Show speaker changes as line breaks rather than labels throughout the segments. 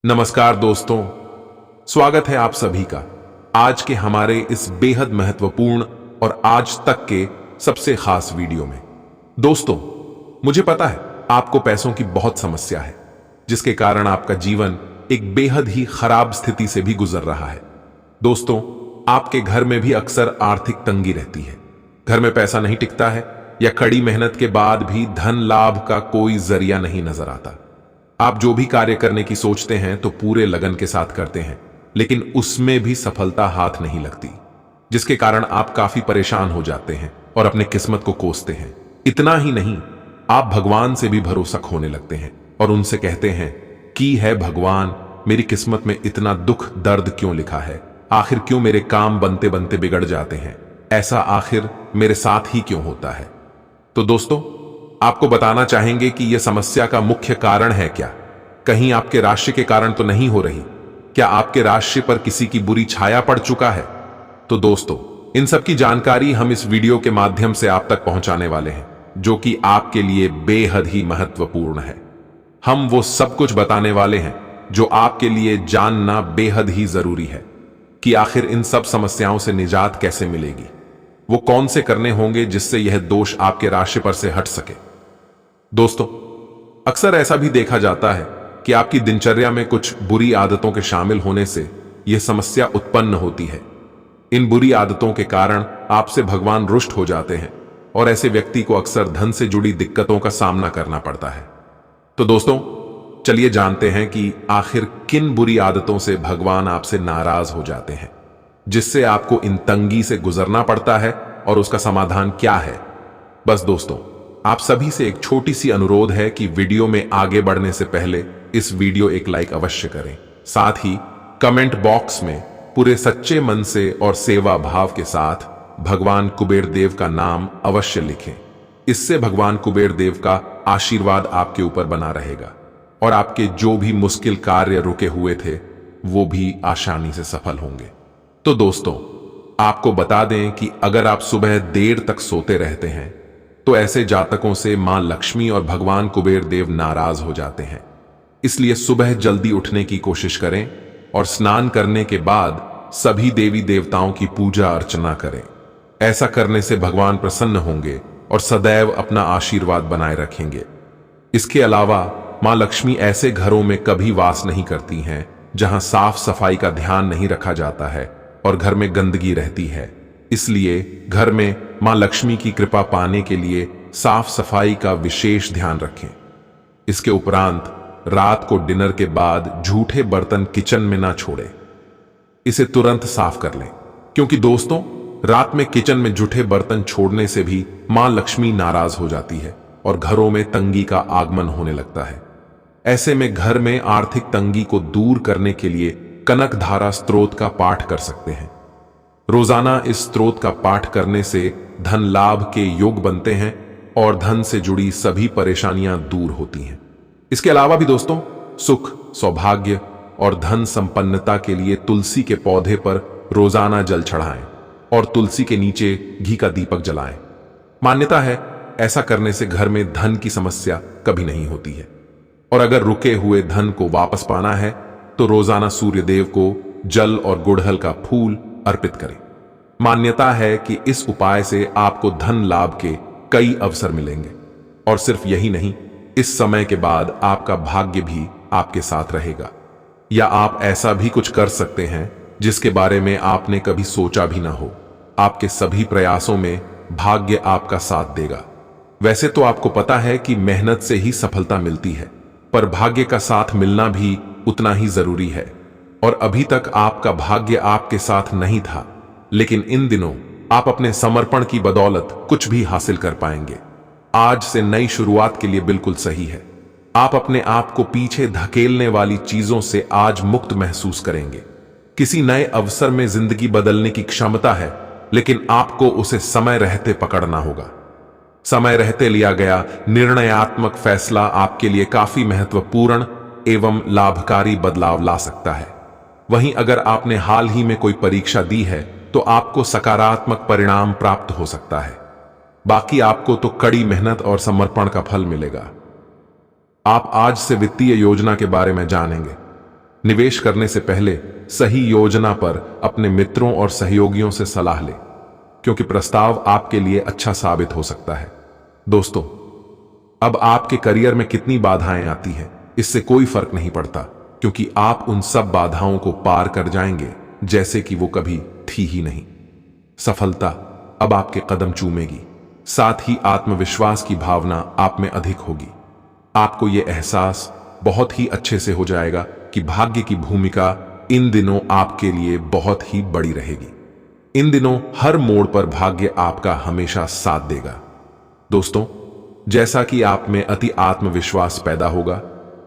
नमस्कार दोस्तों, स्वागत है आप सभी का आज के हमारे इस बेहद महत्वपूर्ण और आज तक के सबसे खास वीडियो में। दोस्तों, मुझे पता है आपको पैसों की बहुत समस्या है, जिसके कारण आपका जीवन एक बेहद ही खराब स्थिति से भी गुजर रहा है। दोस्तों, आपके घर में भी अक्सर आर्थिक तंगी रहती है। घर में पैसा नहीं टिकता है या कड़ी मेहनत के बाद भी धन लाभ का कोई जरिया नहीं नजर आता। आप जो भी कार्य करने की सोचते हैं तो पूरे लगन के साथ करते हैं, लेकिन उसमें भी सफलता हाथ नहीं लगती, जिसके कारण आप काफी परेशान हो जाते हैं और अपने किस्मत को कोसते हैं। इतना ही नहीं, आप भगवान से भी भरोसा खोने लगते हैं और उनसे कहते हैं कि है भगवान, मेरी किस्मत में इतना दुख दर्द क्यों लिखा है? आखिर क्यों मेरे काम बनते बनते बिगड़ जाते हैं? ऐसा आखिर मेरे साथ ही क्यों होता है? तो दोस्तों, आपको बताना चाहेंगे कि यह समस्या का मुख्य कारण है क्या? कहीं आपके राशि के कारण तो नहीं हो रही? क्या आपके राशि पर किसी की बुरी छाया पड़ चुका है? तो दोस्तों, इन सब की जानकारी हम इस वीडियो के माध्यम से आप तक पहुंचाने वाले हैं, जो कि आपके लिए बेहद ही महत्वपूर्ण है। हम वो सब कुछ बताने वाले हैं जो आपके लिए जानना बेहद ही जरूरी है कि आखिर इन सब समस्याओं से निजात कैसे मिलेगी, वो कौन से करने होंगे जिससे यह दोष आपके राशि पर से हट सके। दोस्तों, अक्सर ऐसा भी देखा जाता है कि आपकी दिनचर्या में कुछ बुरी आदतों के शामिल होने से यह समस्या उत्पन्न होती है। इन बुरी आदतों के कारण आपसे भगवान रुष्ट हो जाते हैं और ऐसे व्यक्ति को अक्सर धन से जुड़ी दिक्कतों का सामना करना पड़ता है। तो दोस्तों, चलिए जानते हैं कि आखिर किन बुरी आदतों से भगवान आपसे नाराज हो जाते हैं, जिससे आपको इन तंगी से गुजरना पड़ता है और उसका समाधान क्या है। बस दोस्तों, आप सभी से एक छोटी सी अनुरोध है कि वीडियो में आगे बढ़ने से पहले इस वीडियो एक लाइक अवश्य करें। साथ ही कमेंट बॉक्स में पूरे सच्चे मन से और सेवा भाव के साथ भगवान कुबेर देव का नाम अवश्य लिखें। इससे भगवान कुबेर देव का आशीर्वाद आपके ऊपर बना रहेगा और आपके जो भी मुश्किल कार्य रुके हुए थे वो भी आसानी से सफल होंगे। तो दोस्तों, आपको बता दें कि अगर आप सुबह देर तक सोते रहते हैं तो ऐसे जातकों से मां लक्ष्मी और भगवान कुबेर देव नाराज हो जाते हैं। इसलिए सुबह जल्दी उठने की कोशिश करें और स्नान करने के बाद सभी देवी देवताओं की पूजा अर्चना करें। ऐसा करने से भगवान प्रसन्न होंगे और सदैव अपना आशीर्वाद बनाए रखेंगे। इसके अलावा मां लक्ष्मी ऐसे घरों में कभी वास नहीं करती हैं जहां साफ सफाई का ध्यान नहीं रखा जाता है और घर में गंदगी रहती है। इसलिए घर में मां लक्ष्मी की कृपा पाने के लिए साफ सफाई का विशेष ध्यान रखें। इसके उपरांत रात को डिनर के बाद झूठे बर्तन किचन में ना छोड़ें, इसे तुरंत साफ कर लें, क्योंकि दोस्तों, रात में किचन में झूठे बर्तन छोड़ने से भी मां लक्ष्मी नाराज हो जाती है और घरों में तंगी का आगमन होने लगता है। ऐसे में घर में आर्थिक तंगी को दूर करने के लिए कनक धारा स्त्रोत का पाठ कर सकते हैं। रोजाना इस स्त्रोत का पाठ करने से धन लाभ के योग बनते हैं और धन से जुड़ी सभी परेशानियां दूर होती हैं। इसके अलावा भी दोस्तों, सुख, सौभाग्य और धन संपन्नता के लिए तुलसी के पौधे पर रोजाना जल चढ़ाएं और तुलसी के नीचे घी का दीपक जलाएं। मान्यता है ऐसा करने से घर में धन की समस्या कभी नहीं होती है। और अगर रुके हुए धन को वापस पाना है तो रोजाना सूर्यदेव को जल और गुड़हल का फूल अर्पित करें। मान्यता है कि इस उपाय से आपको धन लाभ के कई अवसर मिलेंगे और सिर्फ यही नहीं, इस समय के बाद आपका भाग्य भी आपके साथ रहेगा। या आप ऐसा भी कुछ कर सकते हैं जिसके बारे में आपने कभी सोचा भी ना हो। आपके सभी प्रयासों में भाग्य आपका साथ देगा। वैसे तो आपको पता है कि मेहनत से ही सफलता मिलती है, पर भाग्य का साथ मिलना भी उतना ही जरूरी है। और अभी तक आपका भाग्य आपके साथ नहीं था, लेकिन इन दिनों आप अपने समर्पण की बदौलत कुछ भी हासिल कर पाएंगे। आज से नई शुरुआत के लिए बिल्कुल सही है। आप अपने आप को पीछे धकेलने वाली चीजों से आज मुक्त महसूस करेंगे। किसी नए अवसर में जिंदगी बदलने की क्षमता है, लेकिन आपको उसे समय रहते पकड़ना होगा। समय रहते लिया गया निर्णयात्मक फैसला आपके लिए काफी महत्वपूर्ण एवं लाभकारी बदलाव ला सकता है। वहीं अगर आपने हाल ही में कोई परीक्षा दी है तो आपको सकारात्मक परिणाम प्राप्त हो सकता है। बाकी आपको तो कड़ी मेहनत और समर्पण का फल मिलेगा। आप आज से वित्तीय योजना के बारे में जानेंगे। निवेश करने से पहले सही योजना पर अपने मित्रों और सहयोगियों से सलाह लें, क्योंकि प्रस्ताव आपके लिए अच्छा साबित हो सकता है। दोस्तों, अब आपके करियर में कितनी बाधाएं आती हैं, इससे कोई फर्क नहीं पड़ता, क्योंकि आप उन सब बाधाओं को पार कर जाएंगे जैसे कि वो कभी थी ही नहीं। सफलता अब आपके कदम चूमेगी, साथ ही आत्मविश्वास की भावना आप में अधिक होगी। आपको यह एहसास बहुत ही अच्छे से हो जाएगा कि भाग्य की भूमिका इन दिनों आपके लिए बहुत ही बड़ी रहेगी। इन दिनों हर मोड़ पर भाग्य आपका हमेशा साथ देगा। दोस्तों, जैसा कि आप में अति आत्मविश्वास पैदा होगा,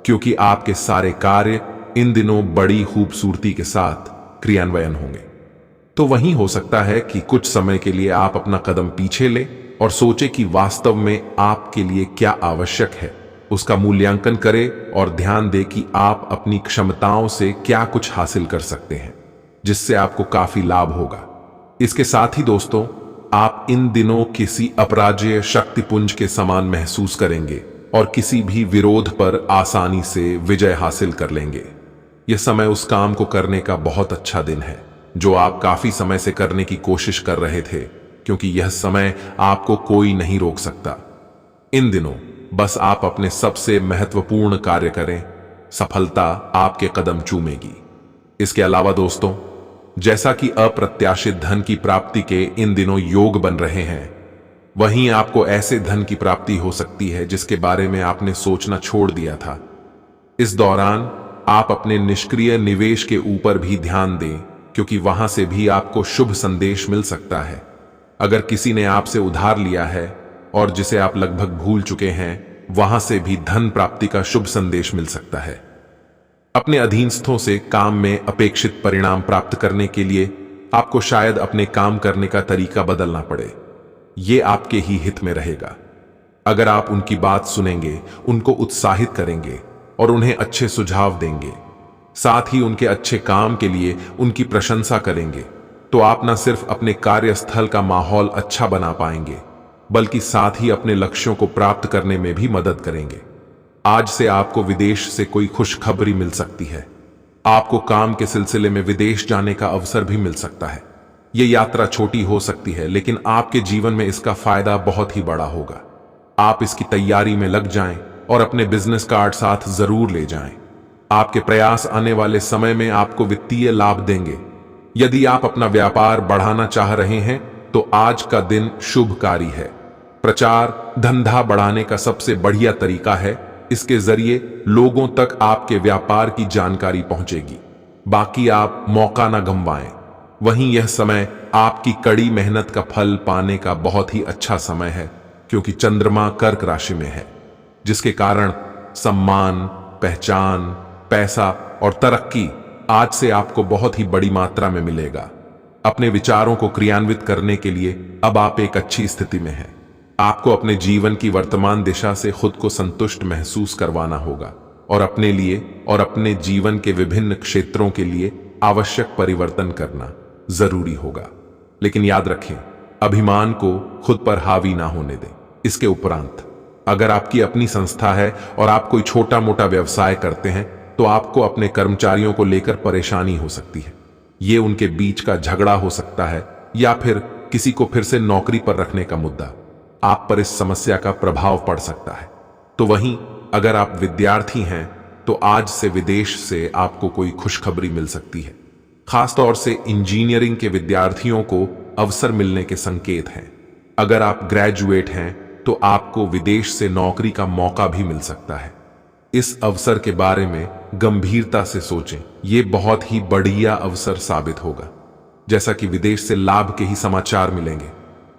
क्योंकि आपके सारे कार्य इन दिनों बड़ी खूबसूरती के साथ क्रियान्वयन होंगे, तो वहीं हो सकता है कि कुछ समय के लिए आप अपना कदम पीछे लें और सोचें कि वास्तव में आपके लिए क्या आवश्यक है। उसका मूल्यांकन करें और ध्यान दें कि आप अपनी क्षमताओं से क्या कुछ हासिल कर सकते हैं, जिससे आपको काफी लाभ होगा। इसके साथ ही दोस्तों, आप इन दिनों किसी अपराजेय शक्तिपुंज के समान महसूस करेंगे और किसी भी विरोध पर आसानी से विजय हासिल कर लेंगे। यह समय उस काम को करने का बहुत अच्छा दिन है जो आप काफी समय से करने की कोशिश कर रहे थे, क्योंकि यह समय आपको कोई नहीं रोक सकता। इन दिनों बस आप अपने सबसे महत्वपूर्ण कार्य करें, सफलता आपके कदम चूमेगी। इसके अलावा दोस्तों, जैसा कि अप्रत्याशित धन की प्राप्ति के इन दिनों योग बन रहे हैं, वहीं आपको ऐसे धन की प्राप्ति हो सकती है जिसके बारे में आपने सोचना छोड़ दिया था। इस दौरान आप अपने निष्क्रिय निवेश के ऊपर भी ध्यान दें, क्योंकि वहां से भी आपको शुभ संदेश मिल सकता है। अगर किसी ने आपसे उधार लिया है और जिसे आप लगभग भूल चुके हैं, वहां से भी धन प्राप्ति का शुभ संदेश मिल सकता है। अपने अधीनस्थों से काम में अपेक्षित परिणाम प्राप्त करने के लिए आपको शायद अपने काम करने का तरीका बदलना पड़े। ये आपके ही हित में रहेगा। अगर आप उनकी बात सुनेंगे, उनको उत्साहित करेंगे और उन्हें अच्छे सुझाव देंगे, साथ ही उनके अच्छे काम के लिए उनकी प्रशंसा करेंगे, तो आप न सिर्फ अपने कार्यस्थल का माहौल अच्छा बना पाएंगे, बल्कि साथ ही अपने लक्ष्यों को प्राप्त करने में भी मदद करेंगे। आज से आपको विदेश से कोई खुशखबरी मिल सकती है। आपको काम के सिलसिले में विदेश जाने का अवसर भी मिल सकता है। यह यात्रा छोटी हो सकती है, लेकिन आपके जीवन में इसका फायदा बहुत ही बड़ा होगा। आप इसकी तैयारी में लग जाएं और अपने बिजनेस कार्ड साथ जरूर ले जाएं। आपके प्रयास आने वाले समय में आपको वित्तीय लाभ देंगे। यदि आप अपना व्यापार बढ़ाना चाह रहे हैं, तो आज का दिन शुभकारी है। प्रचार धंधा बढ़ाने का सबसे बढ़िया तरीका है। इसके जरिए लोगों तक आपके व्यापार की जानकारी पहुंचेगी। बाकी आप मौका ना गंवाएं। वहीं यह समय आपकी कड़ी मेहनत का फल पाने का बहुत ही अच्छा समय है, क्योंकि चंद्रमा कर्क राशि में है, जिसके कारण सम्मान, पहचान, पैसा और तरक्की आज से आपको बहुत ही बड़ी मात्रा में मिलेगा। अपने विचारों को क्रियान्वित करने के लिए अब आप एक अच्छी स्थिति में हैं। आपको अपने जीवन की वर्तमान दिशा से खुद को संतुष्ट महसूस करवाना होगा और अपने लिए और अपने जीवन के विभिन्न क्षेत्रों के लिए आवश्यक परिवर्तन करना जरूरी होगा। लेकिन याद रखें, अभिमान को खुद पर हावी ना होने दें। इसके उपरांत अगर आपकी अपनी संस्था है और आप कोई छोटा मोटा व्यवसाय करते हैं, तो आपको अपने कर्मचारियों को लेकर परेशानी हो सकती है। ये उनके बीच का झगड़ा हो सकता है या फिर किसी को फिर से नौकरी पर रखने का मुद्दा। आप पर इस समस्या का प्रभाव पड़ सकता है। तो वहीं अगर आप विद्यार्थी हैं, तो आज से विदेश से आपको कोई खुशखबरी मिल सकती है। खासतौर से इंजीनियरिंग के विद्यार्थियों को अवसर मिलने के संकेत हैं। अगर आप ग्रेजुएट हैं, तो आपको विदेश से नौकरी का मौका भी मिल सकता है। इस अवसर के बारे में गंभीरता से सोचें। यह बहुत ही बढ़िया अवसर साबित होगा। जैसा कि विदेश से लाभ के ही समाचार मिलेंगे।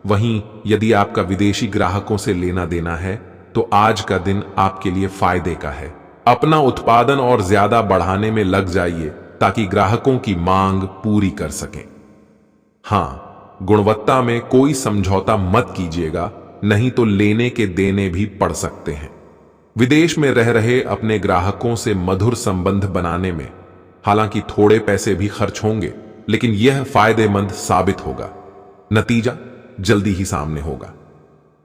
वहीं यदि आपका विदेशी ग्राहकों से लेना देना है, तो आज का दिन आपके लिए फायदे का है। अपना उत्पादन और ज्यादा बढ़ाने में लग जाइए, ताकि ग्राहकों की मांग पूरी कर सकें। हां, गुणवत्ता में कोई समझौता मत कीजिएगा, नहीं तो लेने के देने भी पड़ सकते हैं। विदेश में रह रहे अपने ग्राहकों से मधुर संबंध बनाने में हालांकि थोड़े पैसे भी खर्च होंगे, लेकिन यह फायदेमंद साबित होगा। नतीजा जल्दी ही सामने होगा।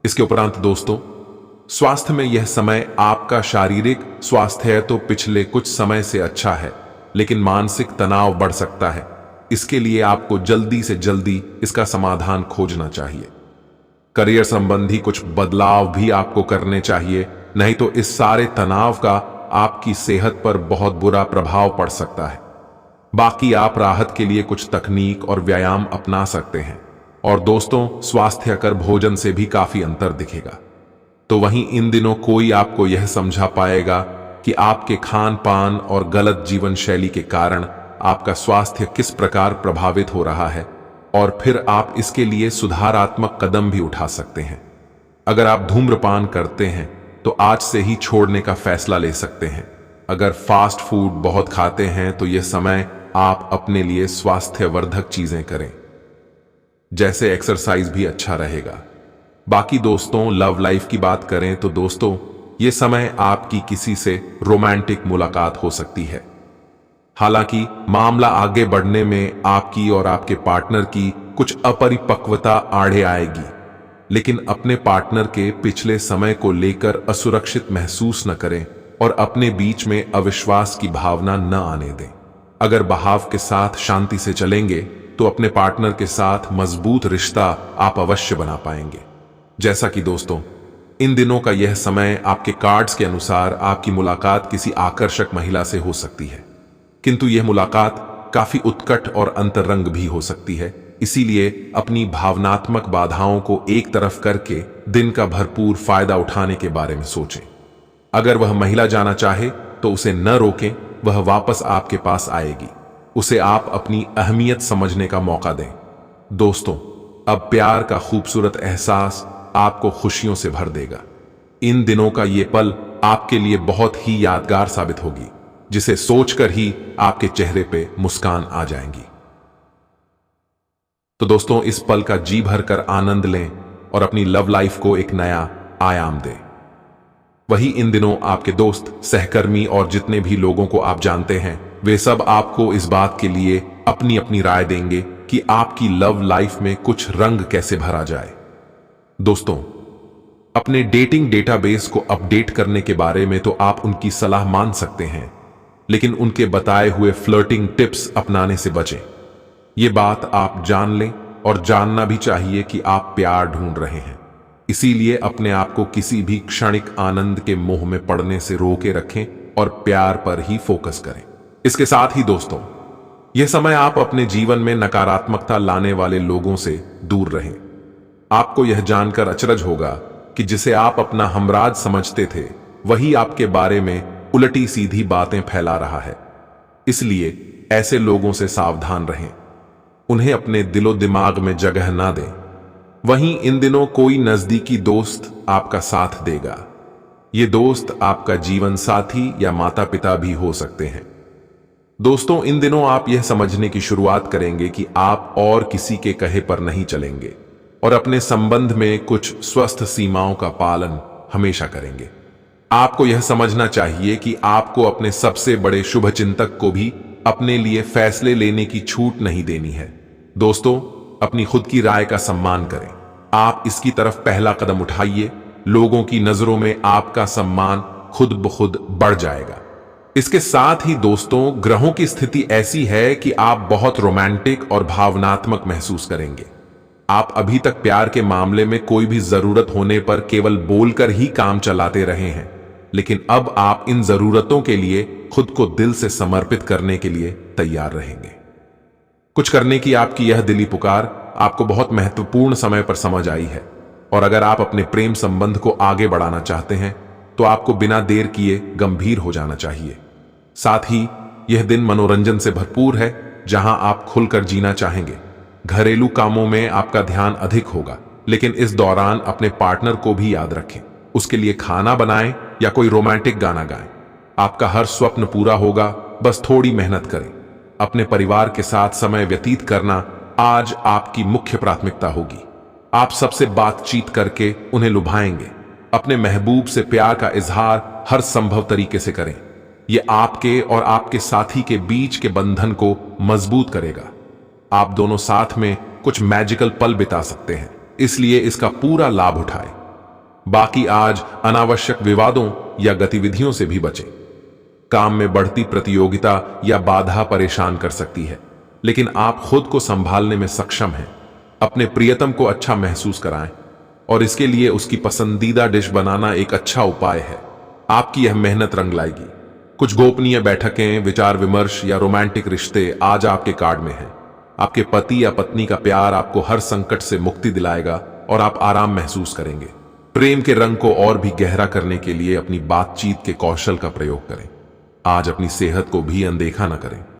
इसके उपरांत दोस्तों, स्वास्थ्य में यह समय आपका शारीरिक स्वास्थ्य तो पिछले कुछ समय से अच्छा है, लेकिन मानसिक तनाव बढ़ सकता है। इसके लिए आपको जल्दी से जल्दी इसका समाधान खोजना चाहिए। करियर संबंधी कुछ बदलाव भी आपको करने चाहिए, नहीं तो इस सारे तनाव का आपकी सेहत पर बहुत बुरा प्रभाव पड़ सकता है। बाकी आप राहत के लिए कुछ तकनीक और व्यायाम अपना सकते हैं। और दोस्तों, स्वास्थ्यकर भोजन से भी काफी अंतर दिखेगा। तो वहीं इन दिनों कोई आपको यह समझा पाएगा कि आपके खान पान और गलत जीवन शैली के कारण आपका स्वास्थ्य किस प्रकार प्रभावित हो रहा है, और फिर आप इसके लिए सुधारात्मक कदम भी उठा सकते हैं। अगर आप धूम्रपान करते हैं तो आज से ही छोड़ने का फैसला ले सकते हैं। अगर फास्ट फूड बहुत खाते हैं तो यह समय आप अपने लिए स्वास्थ्यवर्धक चीजें करें, जैसे एक्सरसाइज भी अच्छा रहेगा। बाकी दोस्तों, लव लाइफ की बात करें तो दोस्तों, ये समय आपकी किसी से रोमांटिक मुलाकात हो सकती है। हालांकि मामला आगे बढ़ने में आपकी और आपके पार्टनर की कुछ अपरिपक्वता आड़े आएगी, लेकिन अपने पार्टनर के पिछले समय को लेकर असुरक्षित महसूस न करें और अपने बीच में अविश्वास की भावना न आने दें। अगर बहाव के साथ शांति से चलेंगे तो अपने पार्टनर के साथ मजबूत रिश्ता आप अवश्य बना पाएंगे। जैसा कि दोस्तों, इन दिनों का यह समय आपके कार्ड्स के अनुसार आपकी मुलाकात किसी आकर्षक महिला से हो सकती है, किंतु यह मुलाकात काफी उत्कट और अंतरंग भी हो सकती है। इसीलिए अपनी भावनात्मक बाधाओं को एक तरफ करके दिन का भरपूर फायदा उठाने के बारे में सोचें। अगर वह महिला जाना चाहे तो उसे न रोकें, वह वापस आपके पास आएगी। उसे आप अपनी अहमियत समझने का मौका दें। दोस्तों, अब प्यार का खूबसूरत एहसास आपको खुशियों से भर देगा। इन दिनों का ये पल आपके लिए बहुत ही यादगार साबित होगी, जिसे सोचकर ही आपके चेहरे पे मुस्कान आ जाएंगी। तो दोस्तों, इस पल का जी भरकर आनंद लें और अपनी लव लाइफ को एक नया आयाम दें। वही इन दिनों आपके दोस्त, सहकर्मी और जितने भी लोगों को आप जानते हैं, वे सब आपको इस बात के लिए अपनी अपनी राय देंगे कि आपकी लव लाइफ में कुछ रंग कैसे भरा जाए। दोस्तों, अपने डेटिंग डेटाबेस को अपडेट करने के बारे में तो आप उनकी सलाह मान सकते हैं, लेकिन उनके बताए हुए फ्लर्टिंग टिप्स अपनाने से बचें। ये बात आप जान लें और जानना भी चाहिए कि आप प्यार ढूंढ रहे हैं। इसीलिए अपने आप को किसी भी क्षणिक आनंद के मोह में पड़ने से रोके रखें और प्यार पर ही फोकस करें। इसके साथ ही दोस्तों, यह समय आप अपने जीवन में नकारात्मकता लाने वाले लोगों से दूर रहें। आपको यह जानकर अचरज होगा कि जिसे आप अपना हमराज समझते थे, वही आपके बारे में उल्टी सीधी बातें फैला रहा है। इसलिए ऐसे लोगों से सावधान रहें, उन्हें अपने दिलो दिमाग में जगह ना दें। वहीं इन दिनों कोई नजदीकी दोस्त आपका साथ देगा। ये दोस्त आपका जीवन साथी या माता पिता भी हो सकते हैं। दोस्तों, इन दिनों आप यह समझने की शुरुआत करेंगे कि आप और किसी के कहे पर नहीं चलेंगे और अपने संबंध में कुछ स्वस्थ सीमाओं का पालन हमेशा करेंगे। आपको यह समझना चाहिए कि आपको अपने सबसे बड़े शुभचिंतक को भी अपने लिए फैसले लेने की छूट नहीं देनी है। दोस्तों, अपनी खुद की राय का सम्मान करें। आप इसकी तरफ पहला कदम उठाइए। लोगों की नजरों में आपका सम्मान खुद ब खुद बढ़ जाएगा। इसके साथ ही दोस्तों, ग्रहों की स्थिति ऐसी है कि आप बहुत रोमांटिक और भावनात्मक महसूस करेंगे। आप अभी तक प्यार के मामले में कोई भी जरूरत होने पर केवल बोलकर ही काम चलाते रहे हैं, लेकिन अब आप इन जरूरतों के लिए खुद को दिल से समर्पित करने के लिए तैयार रहेंगे। कुछ करने की आपकी यह दिली पुकार आपको बहुत महत्वपूर्ण समय पर समझ आई है, और अगर आप अपने प्रेम संबंध को आगे बढ़ाना चाहते हैं तो आपको बिना देर किए गंभीर हो जाना चाहिए। साथ ही यह दिन मनोरंजन से भरपूर है, जहां आप खुलकर जीना चाहेंगे। घरेलू कामों में आपका ध्यान अधिक होगा, लेकिन इस दौरान अपने पार्टनर को भी याद रखें। उसके लिए खाना बनाएं या कोई रोमांटिक गाना गाएं। आपका हर स्वप्न पूरा होगा, बस थोड़ी मेहनत करें। अपने परिवार के साथ समय व्यतीत करना आज आपकी मुख्य प्राथमिकता होगी। आप सबसे बातचीत करके उन्हें लुभाएंगे। अपने महबूब से प्यार का इजहार हर संभव तरीके से करें। यह आपके और आपके साथी के बीच के बंधन को मजबूत करेगा। आप दोनों साथ में कुछ मैजिकल पल बिता सकते हैं, इसलिए इसका पूरा लाभ उठाएं। बाकी आज अनावश्यक विवादों या गतिविधियों से भी बचें। काम में बढ़ती प्रतियोगिता या बाधा परेशान कर सकती है, लेकिन आप खुद को संभालने में सक्षम हैं। अपने प्रियतम को अच्छा महसूस कराएं और इसके लिए उसकी पसंदीदा डिश बनाना एक अच्छा उपाय है। आपकी यह मेहनत रंग लाएगी। कुछ गोपनीय बैठकें, विचार विमर्श या रोमांटिक रिश्ते आज आपके कार्ड में हैं। आपके पति या पत्नी का प्यार आपको हर संकट से मुक्ति दिलाएगा और आप आराम महसूस करेंगे। प्रेम के रंग को और भी गहरा करने के लिए अपनी बातचीत के कौशल का प्रयोग करें। आज अपनी सेहत को भी अनदेखा न करें।